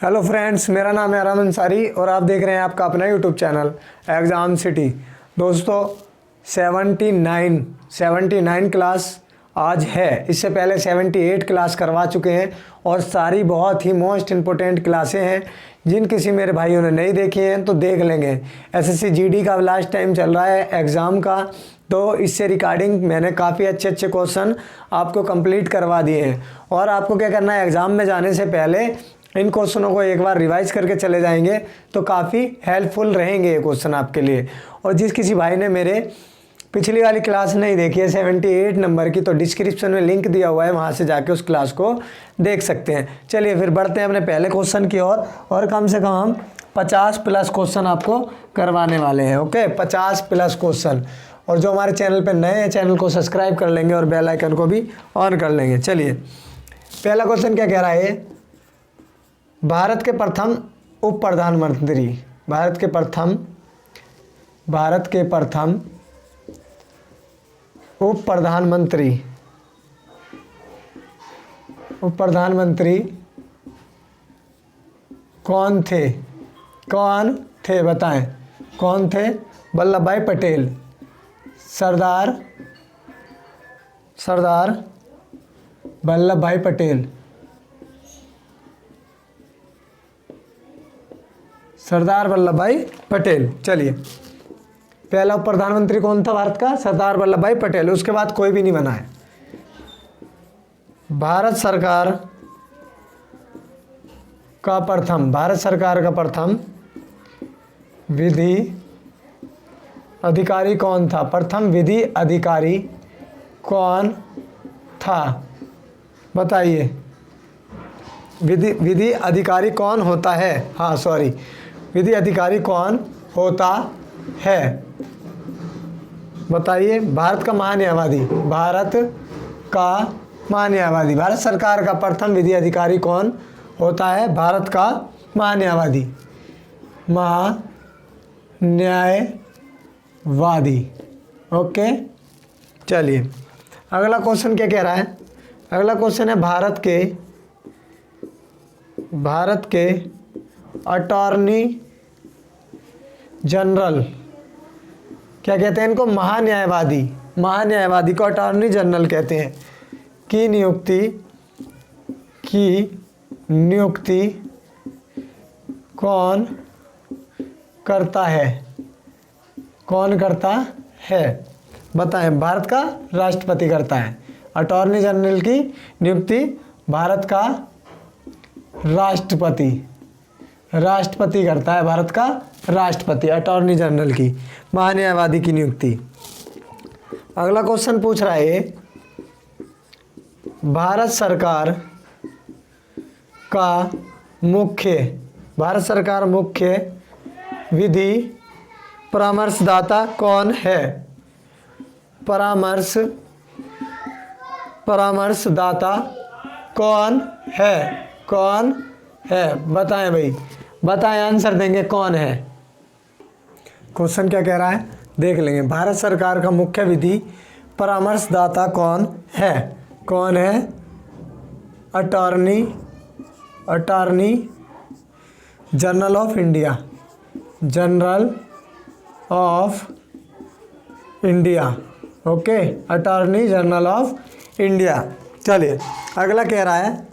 Hello friends, मेरा नाम है आराम अंसारी और आप देख रहे हैं आपका अपना यूट्यूब चैनल एग्ज़ाम सिटी। दोस्तों 79 क्लास आज है। इससे पहले 78 क्लास करवा चुके हैं और सारी बहुत ही मोस्ट इम्पोर्टेंट क्लासें हैं। जिन किसी मेरे भाइयों ने नहीं देखी हैं तो देख लेंगे। एसएससी जीडी का लास्ट टाइम चल रहा है एग्ज़ाम का, तो इससे रिगार्डिंग मैंने काफ़ी अच्छे क्वेश्चन आपको कंप्लीट करवा दिए हैं। और आपको क्या करना है, एग्ज़ाम में जाने से पहले इन क्वेश्चनों को एक बार रिवाइज करके चले जाएंगे तो काफ़ी हेल्पफुल रहेंगे ये क्वेश्चन आपके लिए। और जिस किसी भाई ने मेरे पिछली वाली क्लास नहीं देखी है 78 नंबर की, तो डिस्क्रिप्शन में लिंक दिया हुआ है, वहाँ से जाके उस क्लास को देख सकते हैं। चलिए फिर बढ़ते हैं अपने पहले क्वेश्चन की ओर और कम से कम हम 50 प्लस क्वेश्चन आपको करवाने वाले हैं। Okay, 50 plus question. और जो हमारे चैनल पर नए हैं चैनल को सब्सक्राइब कर लेंगे और बेल आइकन को भी ऑन कर लेंगे। चलिए पहला क्वेश्चन क्या कह रहा है, भारत के प्रथम उप प्रधानमंत्री, भारत के प्रथम उप प्रधानमंत्री कौन थे बताएं। कौन थे? वल्लभ भाई पटेल, सरदार वल्लभ भाई पटेल, सरदार वल्लभ भाई पटेल। चलिए पहला प्रधानमंत्री कौन था भारत का? सरदार वल्लभ भाई पटेल। उसके बाद कोई भी नहीं बना है। भारत सरकार का प्रथम विधि अधिकारी कौन था? प्रथम विधि अधिकारी कौन था बताइए। विधि अधिकारी कौन होता है? हाँ सॉरी, विधि अधिकारी कौन होता है बताइए। भारत का महान्यायवादी, भारत सरकार का प्रथम विधि अधिकारी कौन होता है? भारत का महान्यायवादी। ओके, चलिए अगला क्वेश्चन क्या कह रहा है। अगला क्वेश्चन है भारत के अटॉर्नी जनरल, क्या कहते हैं इनको? महान्यायवादी को अटॉर्नी जनरल कहते हैं। की नियुक्ति कौन करता है बताएं। भारत का राष्ट्रपति करता है। अटॉर्नी जनरल की नियुक्ति भारत का राष्ट्रपति करता है। भारत का राष्ट्रपति अटॉर्नी जनरल की, महान्यायवादी की नियुक्ति। अगला क्वेश्चन पूछ रहा है, भारत सरकार मुख्य विधि परामर्शदाता कौन है? परामर्शदाता कौन है बताएं भाई, बताएं, आंसर देंगे कौन है। क्वेश्चन क्या कह रहा है देख लेंगे। भारत सरकार का मुख्य विधि परामर्शदाता कौन है? Attorney general of India. Okay, attorney general of India. चलिए अगला कह रहा है,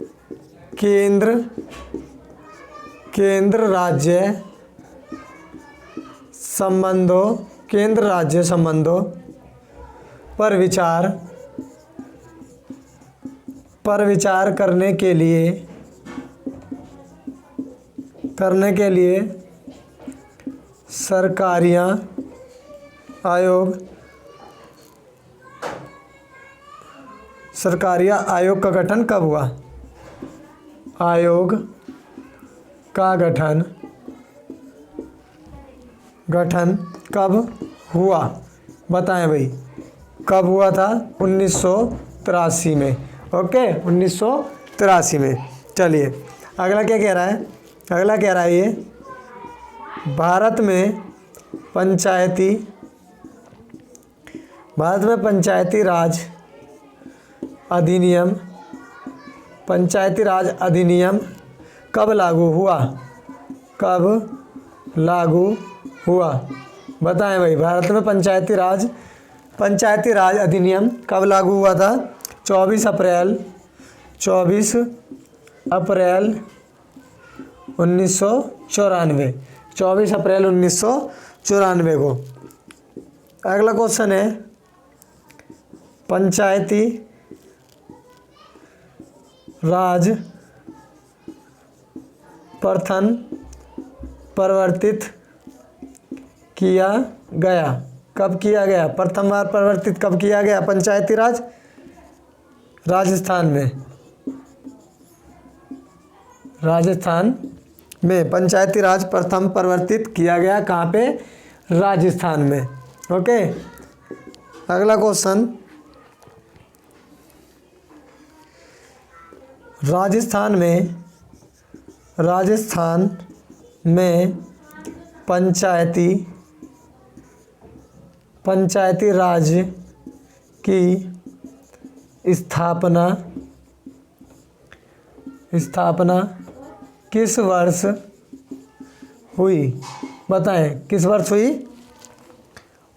केंद्र राज्य संबंधों पर विचार करने के लिए सरकारिया आयोग का गठन कब हुआ? आयोग का गठन कब हुआ बताएं भाई। कब हुआ था? 1983 में। ओके, 1983 में। चलिए अगला क्या कह रहा है। अगला कह रहा है ये, भारत में पंचायती राज अधिनियम कब लागू हुआ? कब लागू हुआ? बताएं भाई। भारत में पंचायती राज अधिनियम कब लागू हुआ था? 24 अप्रैल 1994। 24 अप्रैल 1994 को। अगला क्वेश्चन है, पंचायती राज प्रथम परिवर्तित किया गया? कब किया गया? प्रथम बार परिवर्तित कब किया गया पंचायती राज? राजस्थान में पंचायती राज प्रथम परिवर्तित किया गया। कहाँ पे? राजस्थान में। ओके। अगला क्वेश्चन, राजस्थान में पंचायती राज की स्थापना किस वर्ष हुई? बताएं किस वर्ष हुई?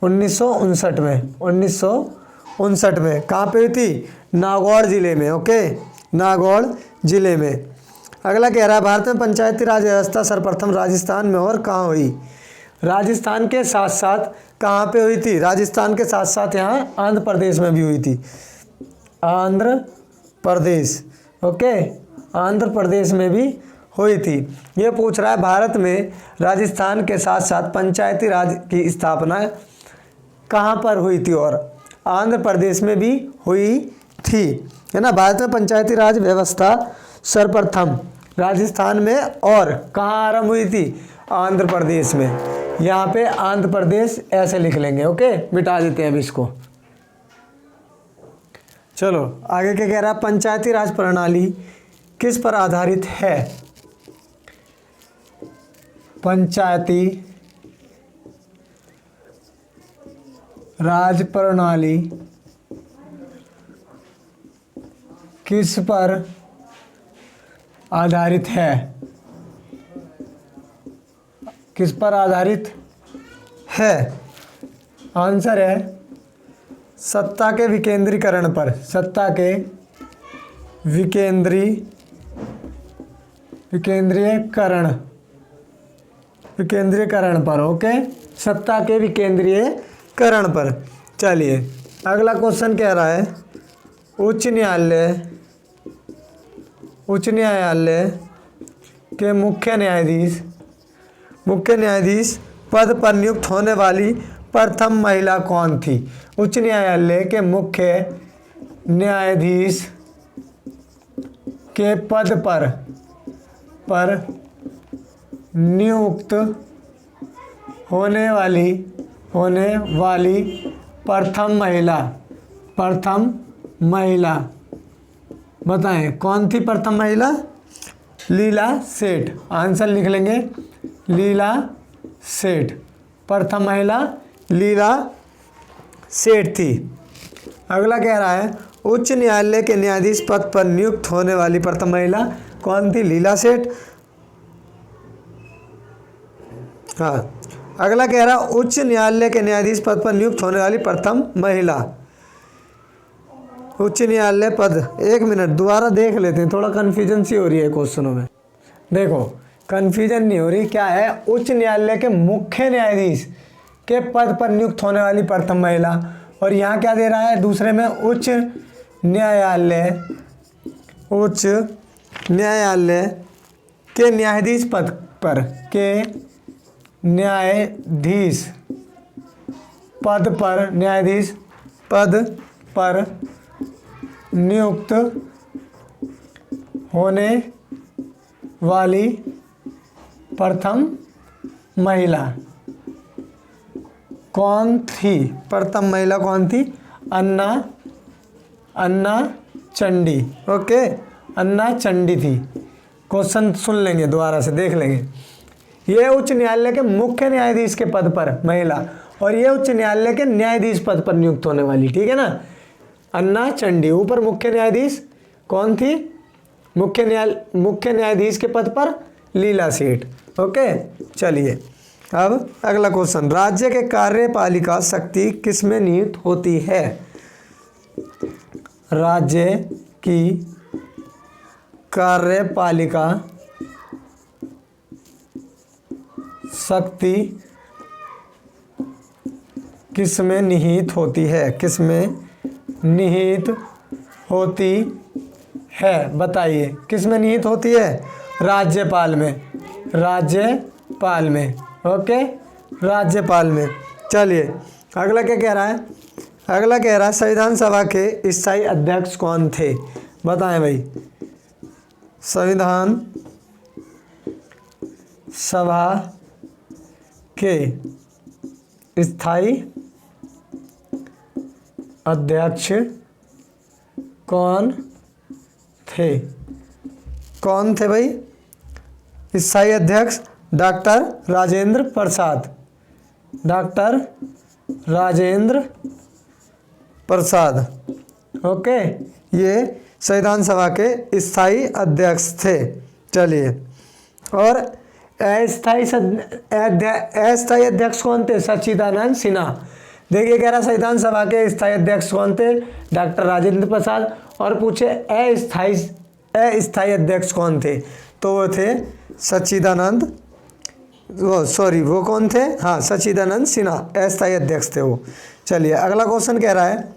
1959 में। 1959 में। कहाँ पे हुई थी? नागौर जिले में। ओके, नागौर जिले में। अगला कह रहा है, भारत में पंचायती राज व्यवस्था सर्वप्रथम राजस्थान में और कहाँ हुई? राजस्थान के साथ साथ कहाँ पे हुई थी? राजस्थान के साथ साथ यहाँ आंध्र प्रदेश में भी हुई थी। आंध्र प्रदेश। ओके, आंध्र प्रदेश में भी हुई थी। ये पूछ रहा है, भारत में राजस्थान के साथ साथ पंचायती राज की स्थापना कहाँ पर हुई थी? और आंध्र प्रदेश में भी हुई थी, है ना। भारत में पंचायती राज व्यवस्था सर्वप्रथम राजस्थान में और कहाँ आरंभ हुई थी? आंध्र प्रदेश में। यहाँ पे आंध्र प्रदेश ऐसे लिख लेंगे। ओके, मिटा देते हैं अभी इसको। चलो आगे क्या कह रहा है, पंचायती राज प्रणाली किस पर आधारित है? पंचायती राज प्रणाली किस पर आधारित है? किस पर आधारित है? आंसर है सत्ता के विकेंद्रीकरण पर। सत्ता के विकेंद्रीकरण पर। ओके, सत्ता के विकेंद्रीकरण पर। चलिए अगला क्वेश्चन कह रहा है, उच्च न्यायालय के मुख्य न्यायाधीश पद पर नियुक्त होने वाली प्रथम महिला कौन थी? उच्च न्यायालय के मुख्य न्यायाधीश के पद पर नियुक्त होने वाली प्रथम महिला बताएं कौन थी? प्रथम महिला लीला सेठ। आंसर लिख लेंगे, लीला सेठ। प्रथम महिला लीला सेठ थी। अगला कह रहा है, उच्च न्यायालय के न्यायाधीश पद पर नियुक्त होने वाली प्रथम महिला कौन थी? लीला सेठ। हाँ, अगला कह रहा है, उच्च न्यायालय के न्यायाधीश पद पर नियुक्त होने वाली प्रथम महिला। उच्च न्यायालय पद, एक मिनट दोबारा देख लेते हैं, थोड़ा कन्फ्यूजन सी हो रही है क्वेश्चनों में। देखो कन्फ्यूजन नहीं हो रही, क्या है? उच्च न्यायालय के मुख्य न्यायाधीश के पद पर नियुक्त होने वाली प्रथम महिला, और यहाँ क्या दे रहा है दूसरे में? उच्च न्यायालय के न्यायाधीश पद पर न्यायाधीश पद पर नियुक्त होने वाली प्रथम महिला कौन थी? प्रथम महिला कौन थी? अन्ना चंडी। ओके, अन्ना चंडी थी। क्वेश्चन सुन लेंगे, दोबारा से देख लेंगे। ये उच्च न्यायालय के मुख्य न्यायाधीश के पद पर महिला, और ये उच्च न्यायालय के न्यायाधीश पद पर नियुक्त होने वाली, ठीक है ना। अन्ना चंडी। ऊपर मुख्य न्यायाधीश कौन थी? मुख्य न्यायाधीश के पद पर लीला सेठ। ओके, चलिए अब अगला क्वेश्चन, राज्य के कार्यपालिका शक्ति किसमें निहित होती है? राज्य की कार्यपालिका शक्ति किसमें निहित होती है? किसमें निहित होती है, बताइए किसमें निहित होती है? राज्यपाल में, राज्यपाल में। ओके, राज्यपाल में। चलिए अगला क्या कह रहा है? अगला कह रहा है संविधान सभा के स्थायी अध्यक्ष कौन थे? बताएं भाई। संविधान सभा के स्थायी अध्यक्ष कौन थे? कौन थे भाई स्थायी अध्यक्ष? Doctor Rajendra Prasad, doctor Rajendra Prasad. Okay, ये संविधान सभा के स्थायी अध्यक्ष थे। चलिए, और अस्थायी अध्यक्ष कौन थे? सच्चिदानंद सिन्हा। देखिए कह रहा संविधान सभा के स्थायी अध्यक्ष कौन थे? डॉक्टर राजेंद्र प्रसाद। और पूछे अस्थायी अध्यक्ष कौन थे? तो वो थे सच्चिदानंद, वो कौन थे? हाँ, सच्चिदानंद सिन्हा अस्थायी अध्यक्ष थे वो। चलिए अगला क्वेश्चन कह रहा है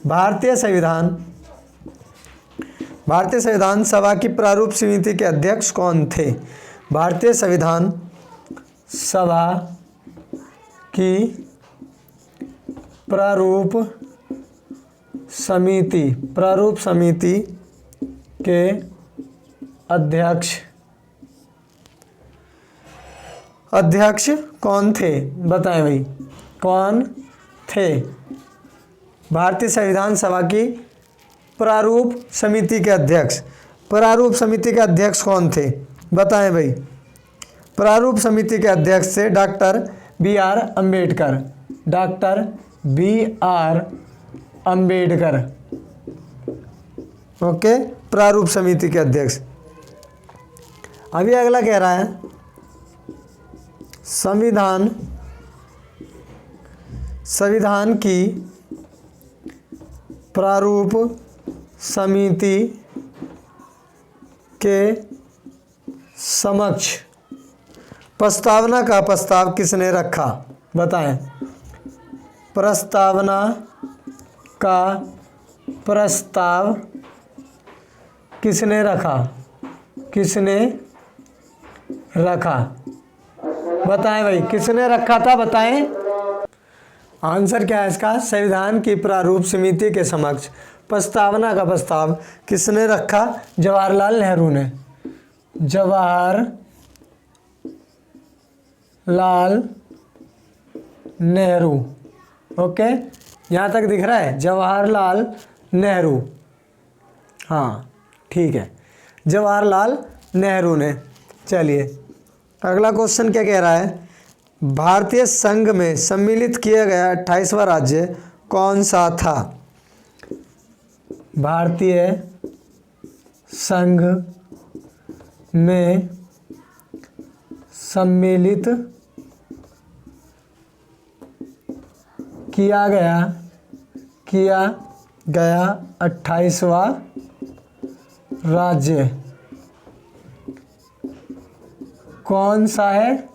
भारतीय संविधान सभा की प्रारूप समिति के अध्यक्ष कौन थे? भारतीय संविधान सभा की प्रारूप समिति के अध्यक्ष कौन थे? बताएं भाई कौन थे? भारतीय संविधान सभा की प्रारूप समिति के अध्यक्ष कौन थे? बताएं भाई। प्रारूप समिति के अध्यक्ष थे doctor B R Ambedkar, doctor B R Ambedkar. Okay, प्रारूप समिति के अध्यक्ष। अभी अगला कह रहा है संविधान की प्रारूप समिति के समक्ष प्रस्तावना का प्रस्ताव किसने रखा? बताएं। प्रस्तावना का प्रस्ताव किसने रखा? बताएं भाई, किसने रखा था? बताएं। आंसर क्या है इसका? संविधान की प्रारूप समिति के समक्ष प्रस्तावना का प्रस्ताव किसने रखा? जवाहरलाल नेहरू ने। जवाहरलाल नेहरू। ओके, यहाँ तक दिख रहा है? जवाहरलाल नेहरू। हाँ ठीक है, जवाहरलाल नेहरू ने। चलिए अगला क्वेश्चन क्या कह रहा है? भारतीय संघ में सम्मिलित किया गया 28वां राज्य कौन सा था? भारतीय संघ में सम्मिलित किया गया 28वां राज्य कौन सा है?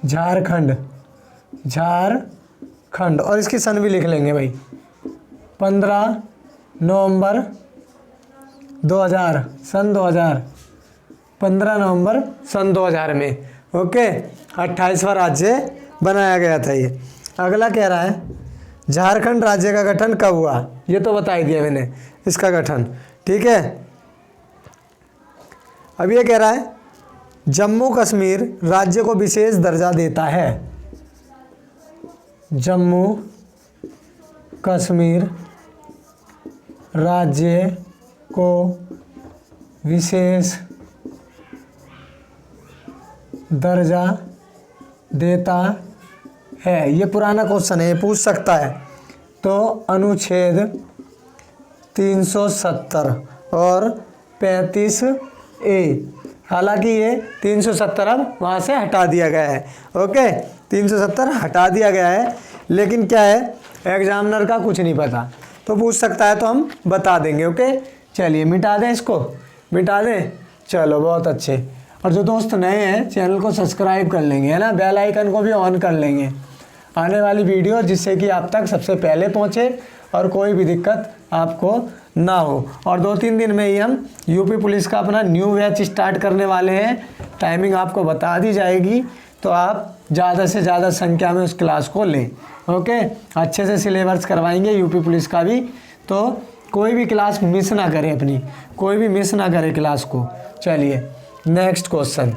झारखंड। और इसकी सन भी लिख लेंगे भाई, 15 नवंबर 2000, सन 2000, 15 नवंबर सन 2000 में। ओके, 28वां राज्य बनाया गया था ये। अगला कह रहा है झारखंड राज्य का गठन कब हुआ? ये तो बता ही दिया मैंने, इसका गठन। ठीक है, अब ये कह रहा है जम्मू कश्मीर राज्य को विशेष दर्जा देता है। जम्मू कश्मीर राज्य को विशेष दर्जा देता है। ये पुराना क्वेश्चन है, ये पूछ सकता है। तो अनुच्छेद 370 और 35A। हालांकि ये 370 अब वहाँ से हटा दिया गया है। ओके, 370 हटा दिया गया है, लेकिन क्या है, एग्जामिनर का कुछ नहीं पता, तो पूछ सकता है तो हम बता देंगे। ओके, चलिए मिटा दें, इसको मिटा दें। चलो बहुत अच्छे। और जो दोस्त नए हैं चैनल को सब्सक्राइब कर लेंगे, है ना, बेल आइकन को भी ऑन कर लेंगे आने वाली वीडियो, जिससे कि आप तक सबसे पहले पहुंचे और कोई भी दिक्कत आपको ना हो। और 2-3 दिन में ही हम यूपी पुलिस का अपना न्यू बैच स्टार्ट करने वाले हैं। टाइमिंग आपको बता दी जाएगी, तो आप ज़्यादा से ज़्यादा संख्या में उस क्लास को लें। ओके, अच्छे से सिलेबस करवाएंगे यूपी पुलिस का भी, तो कोई भी क्लास मिस ना करें, अपनी कोई भी मिस ना करे क्लास को। चलिए नेक्स्ट क्वेश्चन।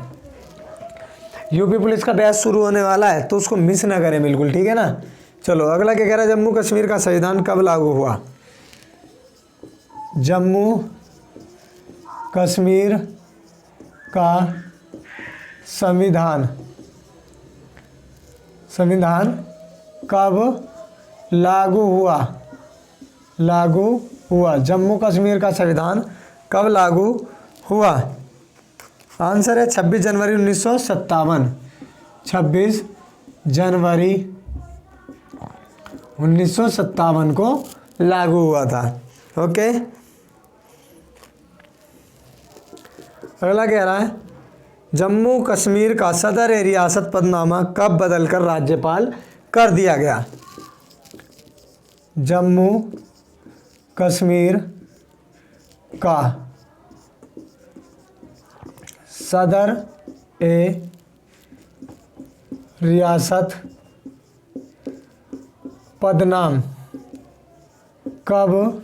यूपी पुलिस का बैच शुरू होने वाला है, तो उसको मिस ना करें बिल्कुल, ठीक है ना। चलो अगला क्या कह रहा है, जम्मू कश्मीर का संविधान कब लागू हुआ। जम्मू कश्मीर का संविधान कब लागू हुआ। जम्मू कश्मीर का संविधान कब लागू हुआ। आंसर है 26 जनवरी 1957। 26 जनवरी 1957 को लागू हुआ था। ओके, अगला कह रहा है, जम्मू कश्मीर का सदर ए रियासत पदनामा कब बदलकर राज्यपाल कर दिया गया। जम्मू कश्मीर का सदर ए रियासत पदनाम कब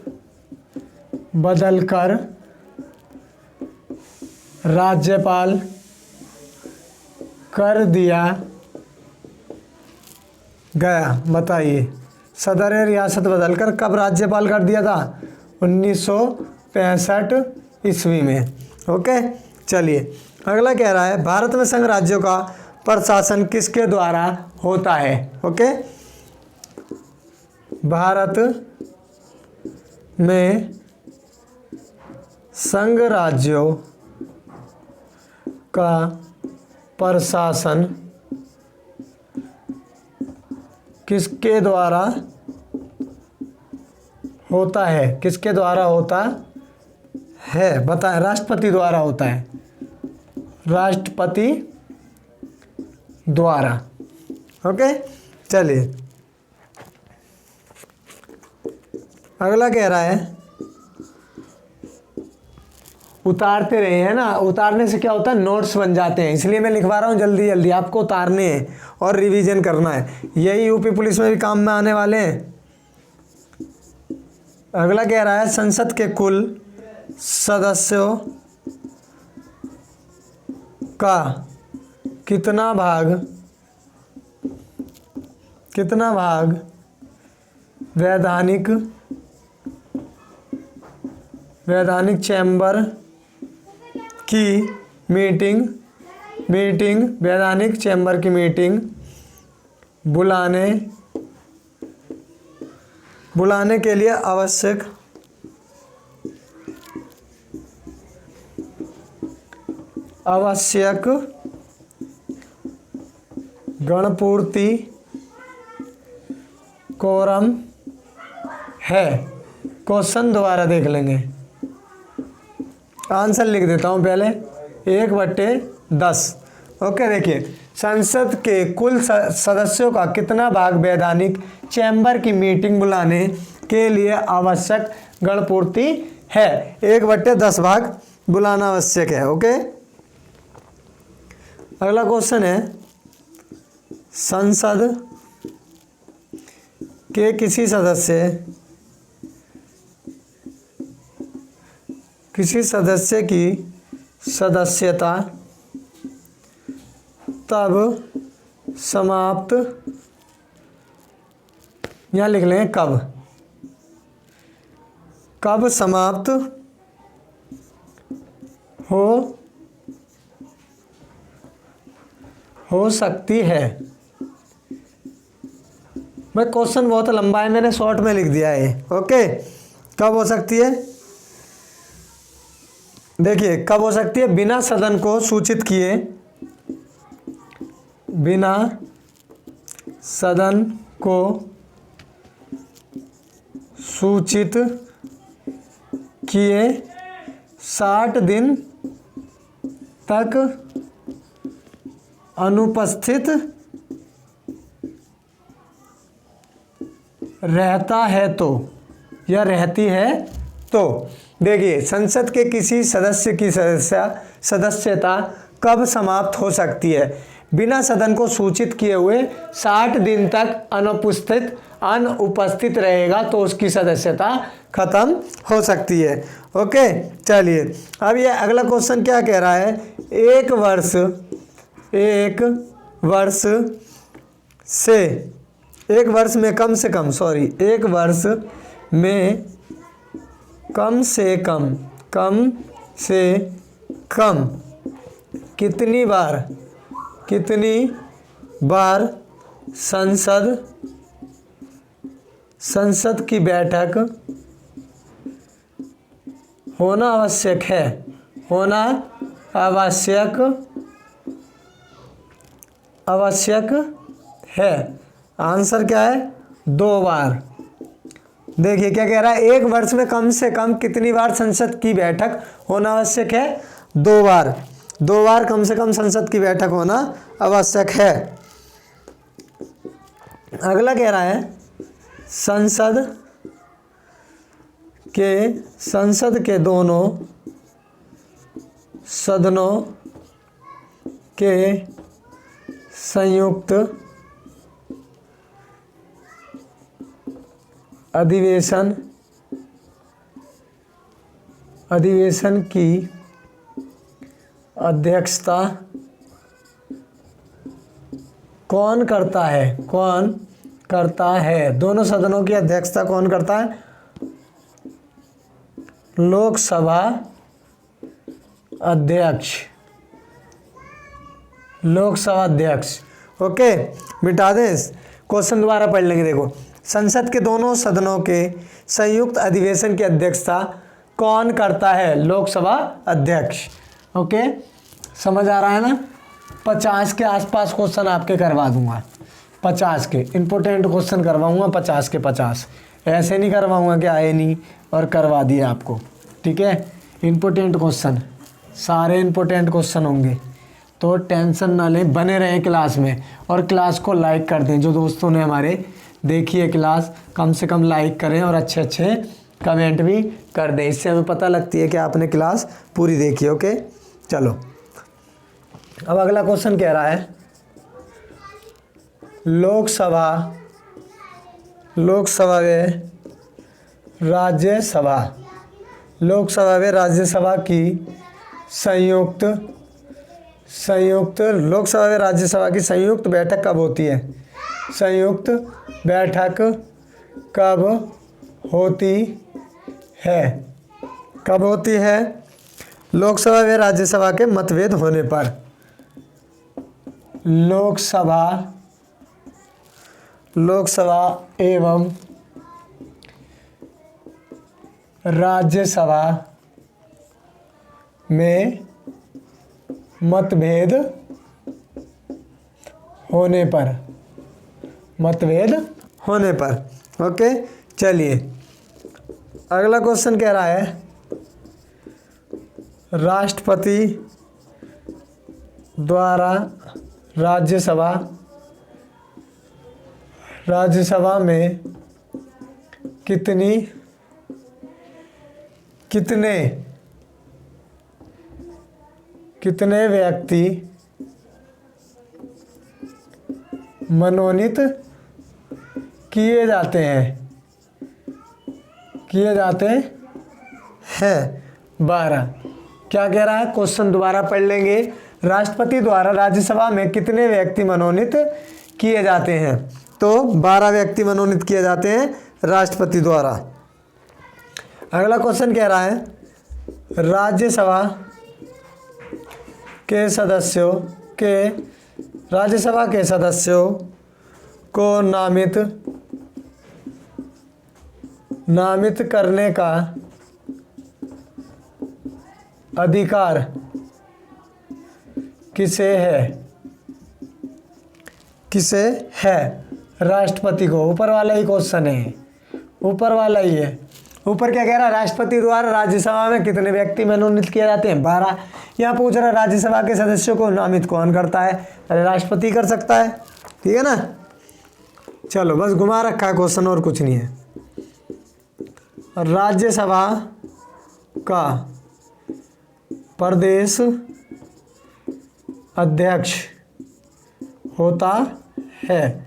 बदलकर राज्यपाल कर दिया गया। बताइए, सदर ए रियासत बदलकर कब राज्यपाल कर दिया था। 1965 ईस्वी में। ओके, चलिए अगला कह रहा है, भारत में संघ राज्यों का प्रशासन किसके द्वारा होता है। ओके, भारत में संघ राज्यों का प्रशासन किसके द्वारा होता है। किसके द्वारा होता है, बताएं। राष्ट्रपति द्वारा होता है, राष्ट्रपति द्वारा। ओके, चलिए अगला कह रहा है, उतारते रहे, है ना। उतारने से क्या होता है, नोट्स बन जाते हैं, इसलिए मैं लिखवा रहा हूँ जल्दी जल्दी। आपको उतारने हैं और रिवीजन करना है, यही यूपी पुलिस में भी काम में आने वाले हैं। अगला कह रहा है, संसद के कुल सदस्यों का कितना भाग वैधानिक चैम्बर की मीटिंग वैधानिक चैम्बर की मीटिंग बुलाने के लिए आवश्यक गणपूर्ति कोरम है। क्वेश्चन दोबारा देख लेंगे, आंसर लिख देता हूं पहले। 1/10। ओके, देखिए, संसद के कुल सदस्यों का कितना भाग वैधानिक चैम्बर की मीटिंग बुलाने के लिए आवश्यक गणपूर्ति है। 1/10 भाग बुलाना आवश्यक है। ओके, अगला क्वेश्चन है, संसद के किसी सदस्य की सदस्यता तब समाप्त, यहाँ लिख लें कब समाप्त हो सकती है। मैं क्वेश्चन बहुत लंबा है, मैंने शॉर्ट में लिख दिया है। ओके, कब हो सकती है? देखिए कब हो सकती है, बिना सदन को सूचित किए, बिना सदन को सूचित किए 60 दिन तक अनुपस्थित रहता है तो, या रहती है तो। देखिए संसद के किसी सदस्य की सदस्यता कब समाप्त हो सकती है? बिना सदन को सूचित किए हुए 60 दिन तक अनुपस्थित रहेगा तो उसकी सदस्यता खत्म हो सकती है। ओके चलिए, अब ये अगला क्वेश्चन क्या कह रहा है, एक वर्ष में कम से कम कितनी बार संसद की बैठक होना आवश्यक है? आंसर क्या है? 2 बार। देखिए क्या कह रहा है, एक वर्ष में कम से कम कितनी बार संसद की बैठक होना आवश्यक है? 2 बार। 2 बार कम से कम संसद की बैठक होना आवश्यक है। अगला कह रहा है, संसद के दोनों सदनों के संयुक्त अधिवेशन की अध्यक्षता कौन करता है? दोनों सदनों की अध्यक्षता कौन करता है? लोकसभा अध्यक्ष। ओके मिटा दें, क्वेश्चन दोबारा पढ़ लेंगे। देखो, संसद के दोनों सदनों के संयुक्त अधिवेशन की अध्यक्षता कौन करता है? लोकसभा अध्यक्ष। ओके समझ आ रहा है ना? 50 के आसपास क्वेश्चन आपके करवा दूंगा, 50 के इम्पोर्टेंट क्वेश्चन करवाऊंगा, 50 के 50। ऐसे नहीं करवाऊंगा कि आए नहीं और करवा दिए आपको, ठीक है? इम्पोर्टेंट क्वेश्चन, सारे इम्पोर्टेंट क्वेश्चन होंगे, तो टेंशन ना लें, बने रहें क्लास में। और क्लास को लाइक कर दें, जो दोस्तों ने हमारे देखी है क्लास, कम से कम लाइक करें और अच्छे अच्छे कमेंट भी कर दें, इससे हमें पता लगती है कि आपने क्लास पूरी देखी। ओके चलो, अब अगला क्वेश्चन कह रहा है, लोकसभा व राज्यसभा की संयुक्त बैठक कब होती है? संयुक्त बैठक कब होती है? लोकसभा व राज्यसभा के मतभेद होने पर। लोकसभा एवं राज्यसभा में मतभेद होने पर। ओके चलिए, अगला क्वेश्चन कह रहा है, राष्ट्रपति द्वारा राज्यसभा में कितने व्यक्ति मनोनीत किए जाते हैं? 12। क्या कह रहा है? क्वेश्चन दोबारा पढ़ लेंगे। राष्ट्रपति द्वारा राज्यसभा में कितने व्यक्ति मनोनीत किए जाते हैं? तो 12 व्यक्ति मनोनीत किए जाते हैं राष्ट्रपति द्वारा। अगला क्वेश्चन कह रहा है, राज्यसभा के सदस्यों को नामित नामित करने का अधिकार किसे है? किसे है? राष्ट्रपति को। ऊपर वाला ही क्वेश्चन है, ऊपर वाला ही है। ऊपर क्या कह रहा है? राष्ट्रपति द्वारा राज्यसभा में कितने व्यक्ति मनोनीत किए जाते हैं? 12। यहाँ पूछ रहा है राज्यसभा के सदस्यों को नामित कौन करता है? अरे राष्ट्रपति कर सकता है, ठीक है ना। चलो बस घुमा रखा है क्वेश्चन, और कुछ नहीं है। राज्यसभा का प्रदेश अध्यक्ष होता है।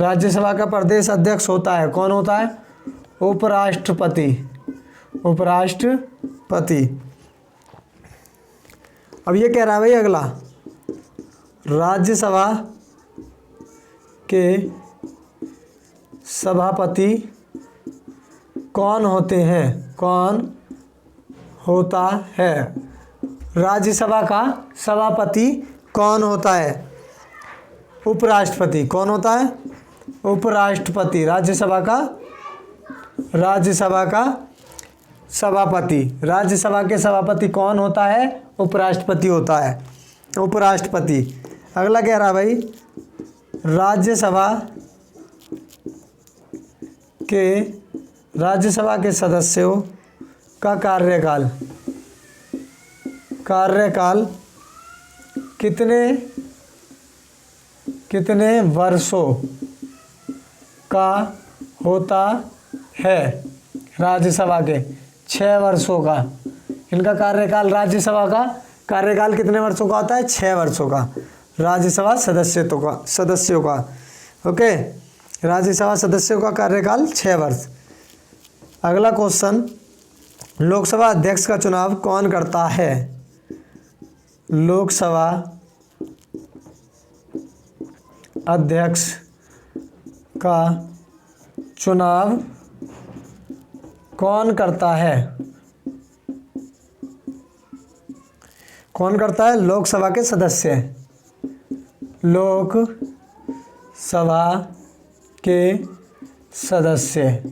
राज्यसभा का प्रदेश अध्यक्ष होता है, कौन होता है? उपराष्ट्रपति। उपराष्ट्रपति। अब ये कह रहा है भाई अगला, राज्यसभा के सभापति कौन होते हैं? कौन होता है? राज्यसभा का सभापति कौन होता है? उपराष्ट्रपति। कौन होता है? उपराष्ट्रपति। राज्यसभा का सभापति। राज्यसभा के सभापति कौन होता है? उपराष्ट्रपति होता है, उपराष्ट्रपति। अगला कह रहा भाई, राज्यसभा के सदस्यों का कार्यकाल कितने वर्षों का होता है? राज्यसभा के 6 वर्षों का। इनका कार्यकाल, राज्यसभा का कार्यकाल कितने वर्षों का होता है? 6 वर्षों का। राज्यसभा सदस्यों का ओके, राज्यसभा सदस्यों का कार्यकाल 6 वर्ष। अगला क्वेश्चन, लोकसभा अध्यक्ष का चुनाव कौन करता है? लोकसभा अध्यक्ष का चुनाव कौन करता है? कौन करता है? लोकसभा के सदस्य। लोकसभा के सदस्य,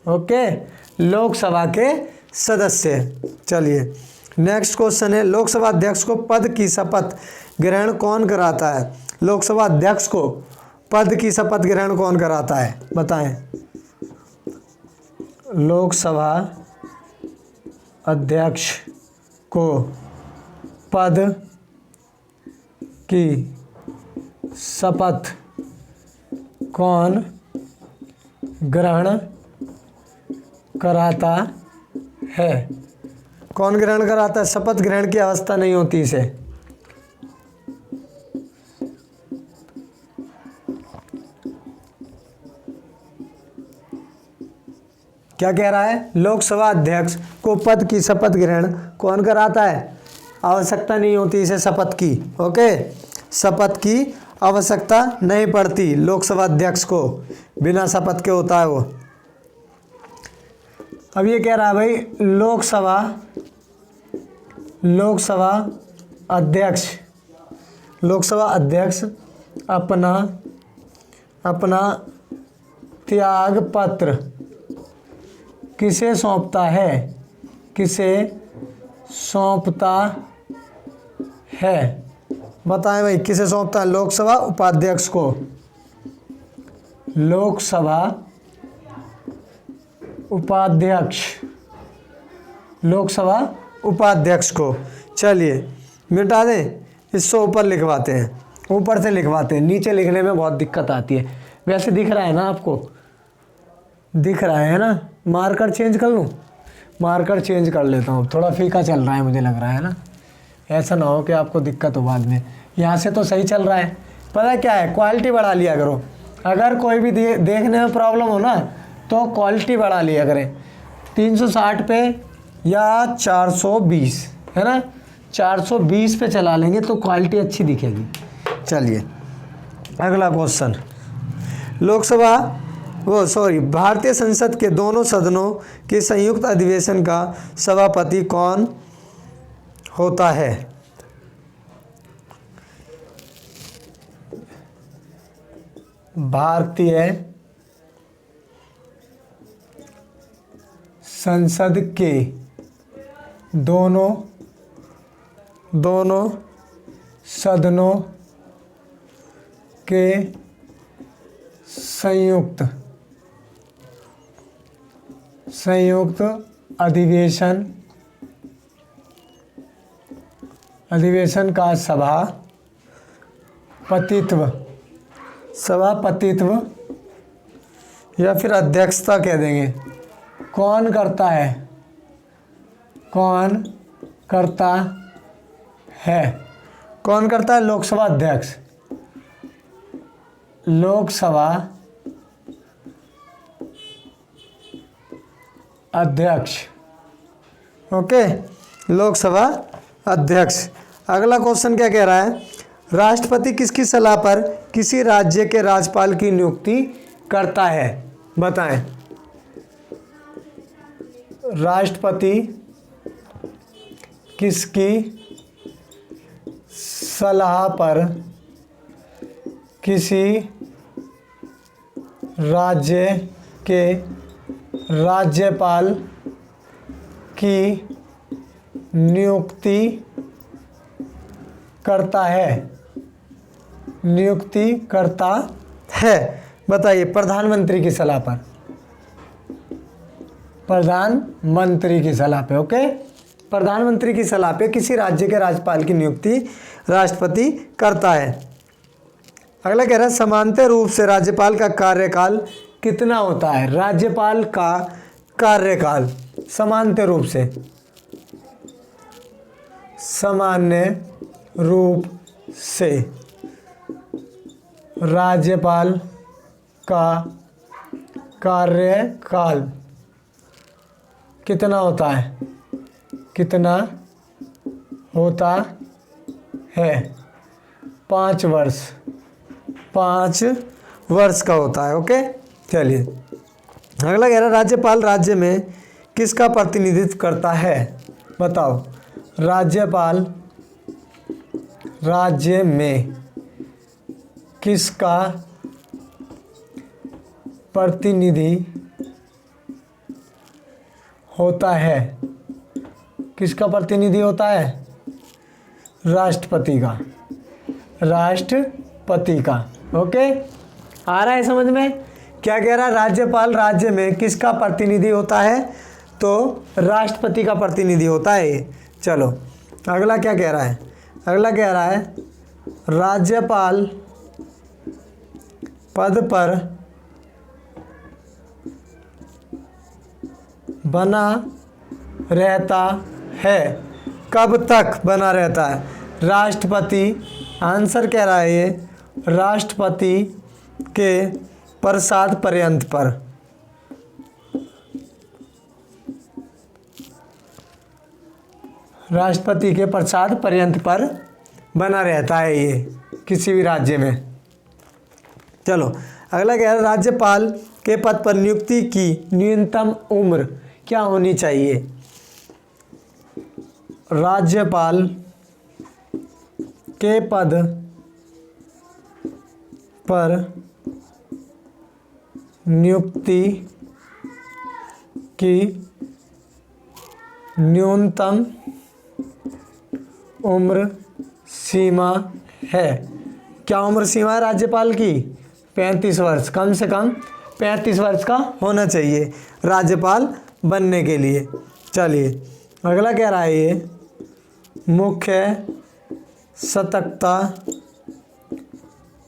ओके, लोकसभा के सदस्य। चलिए नेक्स्ट क्वेश्चन है, लोकसभा अध्यक्ष को पद की शपथ ग्रहण कौन कराता है? लोकसभा अध्यक्ष को पद की शपथ ग्रहण कौन कराता है? बताएं। लोकसभा अध्यक्ष को पद की शपथ कौन ग्रहण कराता है? कौन ग्रहण कराता है? शपथ ग्रहण की अवस्था नहीं होती इसे। क्या कह रहा है? लोकसभा अध्यक्ष को पद की शपथ ग्रहण कौन कराता है? आवश्यकता नहीं होती इसे शपथ की, ओके, शपथ की आवश्यकता नहीं पड़ती लोकसभा अध्यक्ष को, बिना शपथ के होता है वो। अब ये कह रहा है भाई, लोकसभा अध्यक्ष अपना त्याग पत्र किसे सौंपता है? किसे सौंपता है? बताएं भाई, किसे सौंपता है? लोकसभा उपाध्यक्ष को। लोकसभा उपाध्यक्ष को। चलिए मिटा दें, इससे ऊपर लिखवाते हैं, ऊपर से लिखवाते हैं, नीचे लिखने में बहुत दिक्कत आती है। वैसे दिख रहा है ना आपको? दिख रहा है ना? मार्कर चेंज कर लूँ? मार्कर चेंज कर लेता हूँ, थोड़ा फीका चल रहा है मुझे लग रहा है ना, ऐसा ना हो कि आपको दिक्कत हो बाद में। यहाँ से तो सही चल रहा है। पता क्या है, क्वालिटी बढ़ा लिया करो। अगर कोई भी देखने में प्रॉब्लम हो ना तो क्वालिटी बढ़ा लिया करें, 360 पे या 420, है ना, 420 पे चला लेंगे तो क्वालिटी अच्छी दिखेगी। चलिए अगला क्वेश्चन, भारतीय संसद के दोनों सदनों के संयुक्त अधिवेशन का सभापति कौन होता है? भारतीय संसद के दोनों सदनों के संयुक्त अधिवेशन का सभापतित्व या फिर अध्यक्षता कह देंगे। कौन करता है? लोकसभा अध्यक्ष। ओके, लोकसभा अध्यक्ष। अगला क्वेश्चन क्या कह रहा है? राष्ट्रपति किसकी सलाह पर किसी राज्य के राज्यपाल की नियुक्ति करता है? बताएं। राष्ट्रपति किसकी सलाह पर किसी राज्य के राज्यपाल की नियुक्ति करता है? बताइए। प्रधानमंत्री की सलाह पर। ओके, प्रधानमंत्री की सलाह पे किसी राज्य के राज्यपाल की नियुक्ति राष्ट्रपति करता है। अगला कह रहा है समानांतर रूप से राज्यपाल का कार्यकाल कितना होता है? राज्यपाल का कार्यकाल सामान्य रूप से राज्यपाल का कार्यकाल कितना होता है? 5 वर्ष का होता है। ओके, चलिए। अगला कह रहा है राज्यपाल राज्य में किसका प्रतिनिधित्व करता है? बताओ। राज्यपाल राज्य में किसका प्रतिनिधि होता है? राष्ट्रपति का। ओके, आ रहा है समझ में? क्या कह रहा है? राज्यपाल राज्य में किसका प्रतिनिधि होता है? तो राष्ट्रपति का प्रतिनिधि होता है ये। चलो, अगला क्या कह रहा है? अगला कह रहा है राज्यपाल पद पर बना रहता है। कब तक बना रहता है? राष्ट्रपति, आंसर कह रहा है ये, राष्ट्रपति के प्रसाद पर्यंत पर। राष्ट्रपति के प्रसाद पर्यंत पर बना रहता है ये किसी भी राज्य में। चलो, अगला क्या है? राज्यपाल के पद पर नियुक्ति की न्यूनतम उम्र क्या होनी चाहिए? राज्यपाल के पद पर नियुक्ति की न्यूनतम उम्र सीमा है। क्या उम्र सीमा है राज्यपाल की? 35 वर्ष। कम से कम 35 वर्ष का होना चाहिए राज्यपाल बनने के लिए। चलिए, अगला कह रहा है ये मुख्य सतर्कता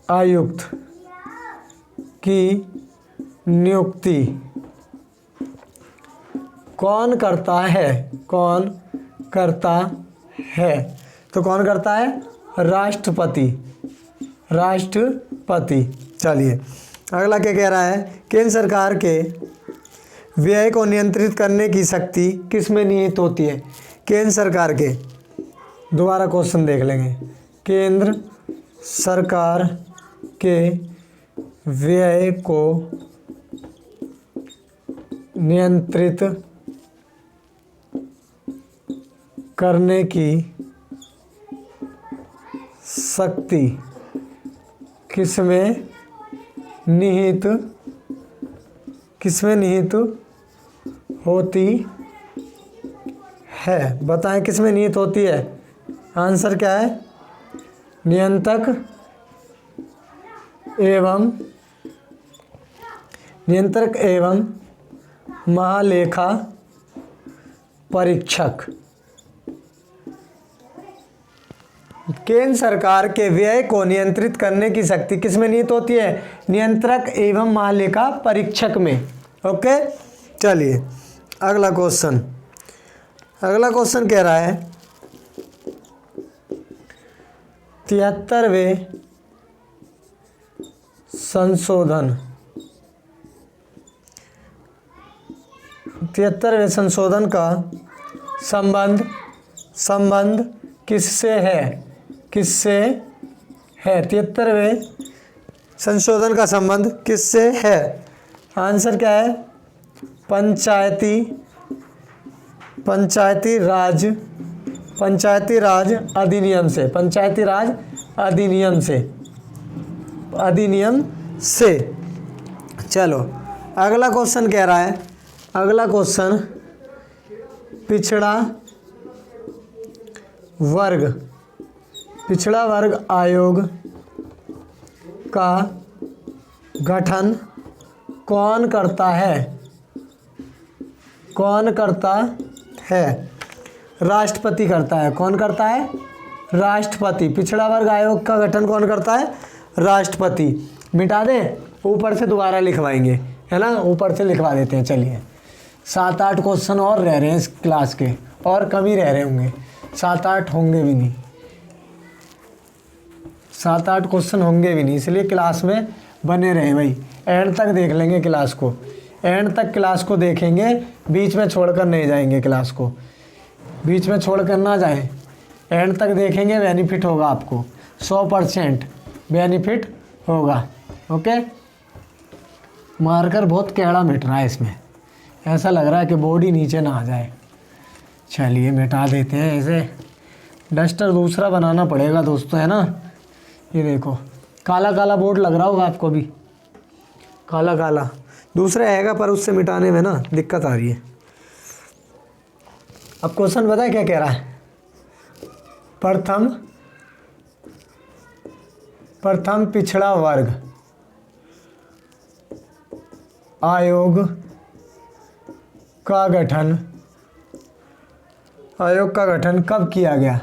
आयुक्त की नियुक्ति कौन करता है? तो कौन करता है? राष्ट्रपति। चलिए, अगला क्या कह रहा है? केंद्र सरकार के व्यय को नियंत्रित करने की शक्ति किस में निहित होती है? केंद्र सरकार के, दोबारा क्वेश्चन देख लेंगे। केंद्र सरकार के व्यय को नियंत्रित करने की शक्ति किसमें निहित होती है। बताएं किस में नियत होती है? आंसर क्या है? नियंत्रक एवं महालेखा परीक्षक। केंद्र सरकार के व्यय को नियंत्रित करने की शक्ति किस में निहित होती है? नियंत्रक एवं महालेखा परीक्षक में। ओके, चलिए अगला क्वेश्चन कह रहा है 73वें संशोधन का संबंध किससे है? 73वें संशोधन का संबंध किससे है? आंसर क्या है? पंचायती राज अधिनियम से। चलो अगला क्वेश्चन कह रहा है, पिछड़ा वर्ग आयोग का गठन कौन करता है? राष्ट्रपति करता है। कौन करता है? राष्ट्रपति। पिछड़ा वर्ग आयोग का गठन कौन करता है? राष्ट्रपति। मिटा दें, ऊपर से दोबारा लिखवाएंगे, है ना, ऊपर से लिखवा देते हैं। चलिए 7-8 क्वेश्चन और रह रहे हैं इस क्लास के, और कम ही रह रहे होंगे, 7-8 होंगे भी नहीं, 7-8 क्वेश्चन होंगे भी नहीं, इसलिए क्लास में बने रहें भाई। एंड तक देख लेंगे क्लास को, एंड तक क्लास को देखेंगे, बीच में छोड़कर नहीं जाएंगे, क्लास को बीच में छोड़कर ना जाएं, एंड तक देखेंगे, बेनिफिट होगा आपको, 100% बेनिफिट होगा। ओके, मार्कर बहुत कैड़ा मिट रहा है इसमें, ऐसा लग रहा है कि बोर्ड ही नीचे ना आ जाए। चलिए मिटा देते हैं इसे, डस्टर दूसरा बनाना पड़ेगा दोस्तों, है ना। ये देखो काला काला बोर्ड लग रहा होगा आपको भी, काला काला दूसरा आएगा, पर उससे मिटाने में ना दिक्कत आ रही है। अब क्वेश्चन पता है क्या कह रहा है? प्रथम पिछड़ा वर्ग आयोग का गठन कब किया गया?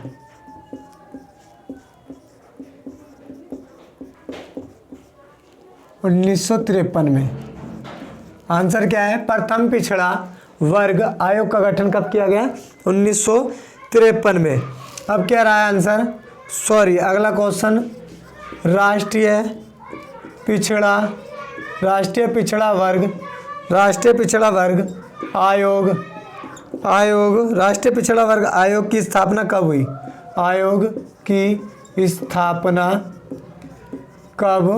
उन्नीस सौ 53 में। आंसर क्या है? प्रथम पिछड़ा वर्ग आयोग का गठन कब किया गया? 1953 में। अब क्या रहा है आंसर? अगला क्वेश्चन, राष्ट्रीय पिछड़ा वर्ग आयोग की स्थापना कब हुई? आयोग की स्थापना कब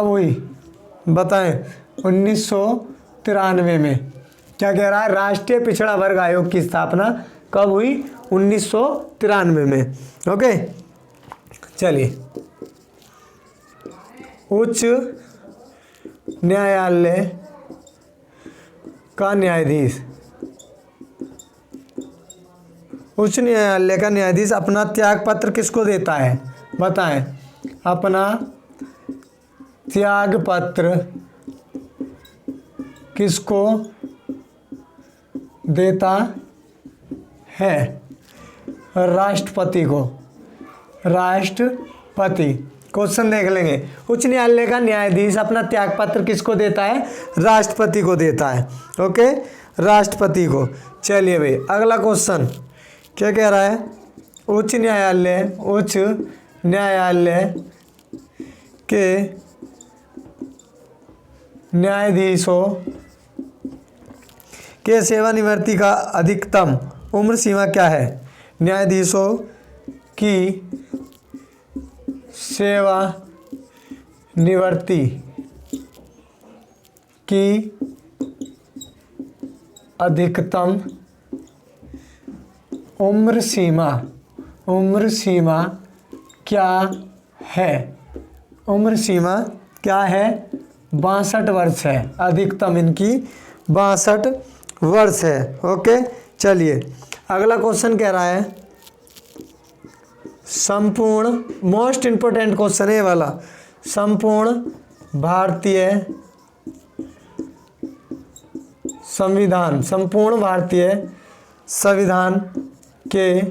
हुई बताएं? 1993 में। क्या कह रहा है? राष्ट्रीय पिछड़ा वर्ग आयोग की स्थापना कब हुई? 1993 में। ओके, चलिए उच्च न्यायालय का न्यायाधीश अपना त्याग पत्र किसको देता है? बताएं। अपना त्याग पत्र किसको देता है? राष्ट्रपति को। राष्ट्रपति। क्वेश्चन देख लेंगे। उच्च न्यायालय का न्यायाधीश अपना त्यागपत्र किसको देता है? राष्ट्रपति को देता है। ओके, राष्ट्रपति को। चलिए भाई अगला क्वेश्चन क्या कह रहा है? उच्च न्यायालय के न्यायाधीशों के सेवानिवृत्ति का अधिकतम उम्र सीमा क्या है? न्यायाधीशों की सेवानिवृत्ति की अधिकतम उम्र सीमा क्या है? उम्र सीमा क्या है 62 वर्ष है, अधिकतम इनकी 62 वर्ष है। ओके, चलिए अगला क्वेश्चन कह रहा है संपूर्ण, मोस्ट इंपोर्टेंट क्वेश्चन है ये वाला, संपूर्ण भारतीय संविधान, संपूर्ण भारतीय संविधान के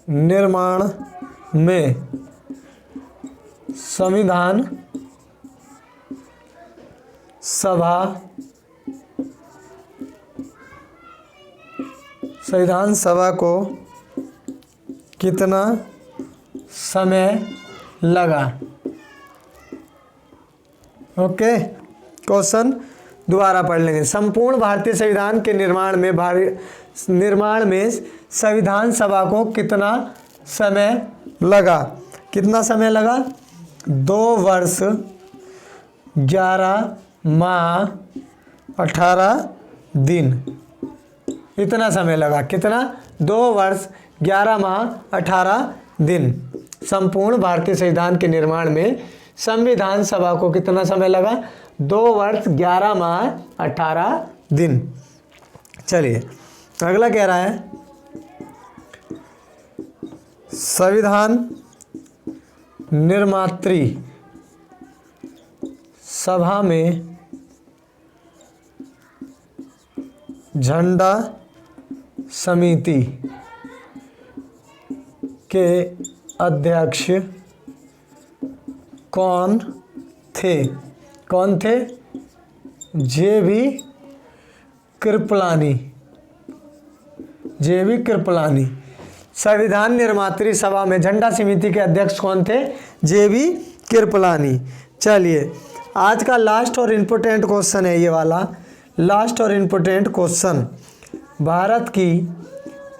निर्माण में संविधान सभा को कितना समय लगा। ओके, क्वेश्चन दोबारा पढ़ लेंगे। संपूर्ण भारतीय संविधान के निर्माण में संविधान सभा को कितना समय लगा। कितना समय लगा? 2 वर्ष 11 माह 18 दिन, इतना समय लगा। कितना? 2 वर्ष 11 माह 18 दिन। संपूर्ण भारतीय संविधान के निर्माण में संविधान सभा को कितना समय लगा? 2 वर्ष 11 माह 18 दिन। चलिए अगला कह रहा है संविधान निर्मात्री सभा में झंडा समिति के अध्यक्ष कौन थे? कौन थे? जे.बी. कृपलानी। जे.बी. कृपलानी। संविधान निर्मात्री सभा में झंडा समिति के अध्यक्ष कौन थे? जे.बी. कृपलानी। चलिए आज का लास्ट और इम्पोर्टेंट क्वेश्चन है ये वाला, लास्ट और इम्पोर्टेंट क्वेश्चन। भारत की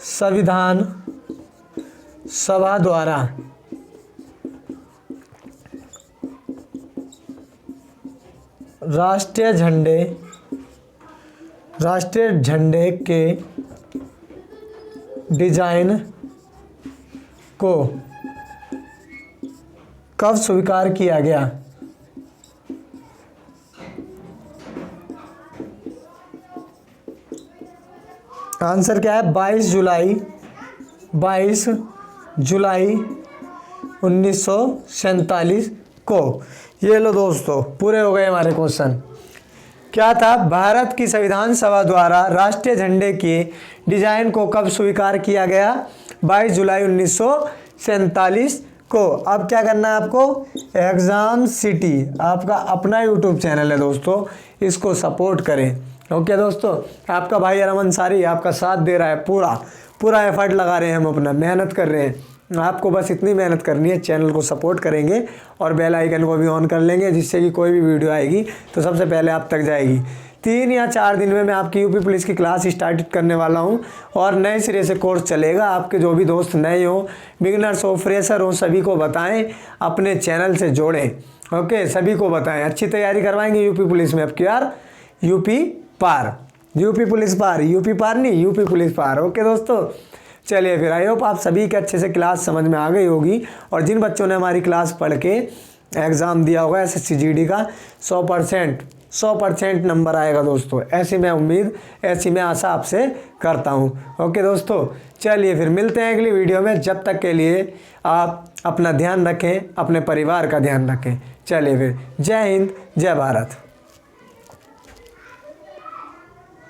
संविधान सभा द्वारा राष्ट्रीय झंडे के डिजाइन को कब स्वीकार किया गया? आंसर क्या है? 22 जुलाई 1947 को। ये लो दोस्तों, पूरे हो गए हमारे क्वेश्चन। क्या था? भारत की संविधान सभा द्वारा राष्ट्रीय झंडे के डिजाइन को कब स्वीकार किया गया? 22 जुलाई 1947 को। अब क्या करना है आपको? एग्जाम सिटी आपका अपना यूट्यूब चैनल है दोस्तों, इसको सपोर्ट करें। ओके दोस्तों, आपका भाई अरमान अंसारी आपका साथ दे रहा है, पूरा एफर्ट लगा रहे हैं, हम अपना मेहनत कर रहे हैं। आपको बस इतनी मेहनत करनी है, चैनल को सपोर्ट करेंगे और बेल आइकन को भी ऑन कर लेंगे, जिससे कि कोई भी वीडियो आएगी तो सबसे पहले आप तक जाएगी। 3 या 4 दिन में मैं आपकी यूपी पुलिस की क्लास स्टार्ट करने वाला हूं और नए सिरे से कोर्स चलेगा। आपके जो भी दोस्त नए हो, बिगिनर्स हो, फ्रेशर हो, सभी को बताएं, अपने चैनल से जोड़ें। ओके, सभी को बताएं, अच्छी तैयारी करवाएंगे यूपी पुलिस में। अब की यार यूपी पार, यूपी पुलिस पार, यूपी पार नहीं, यूपी पुलिस पार। ओके दोस्तों, चलिए फिर आई होप आप सभी के अच्छे से क्लास समझ में आ गई होगी। और जिन बच्चों ने हमारी क्लास पढ़ के एग्ज़ाम दिया होगा एसएससी जीडी का 100% नंबर आएगा दोस्तों, ऐसी मैं उम्मीद, ऐसी मैं आशा आपसे करता हूँ। ओके दोस्तों, चलिए फिर मिलते हैं अगली वीडियो में। जब तक के लिए आप अपना ध्यान रखें, अपने परिवार का ध्यान रखें। चलिए फिर, जय हिंद, जय भारत।